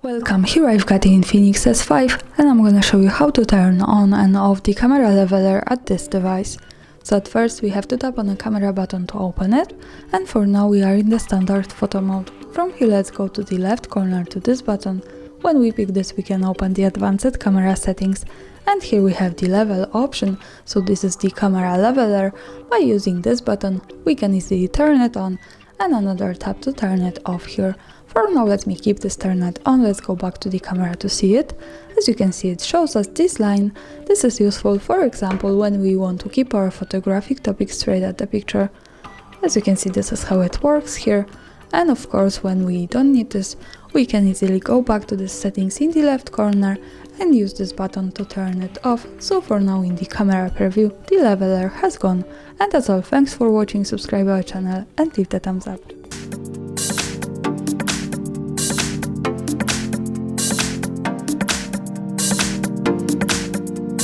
Welcome, here I've got the INFINIX S5 and I'm gonna show you how to turn on and off the camera leveler at this device. So at first we have to tap on the camera button to open it, and for now we are in the standard photo mode. From here let's go to the left corner to this button. When we pick this we can open the advanced camera settings, and here we have the level option, so this is the camera leveler. By using this button we can easily turn it on and another tap to turn it off here. For now let me keep this turned on, let's go back to the camera to see it. As you can see, it shows us this line. This is useful, for example, when we want to keep our photographic topic straight at the picture. As you can see, this is how it works here. And of course, when we don't need this, we can easily go back to the settings in the left corner and use this button to turn it off. So for now in the camera preview, the leveler has gone. And that's all, thanks for watching, subscribe our channel and leave the thumbs up.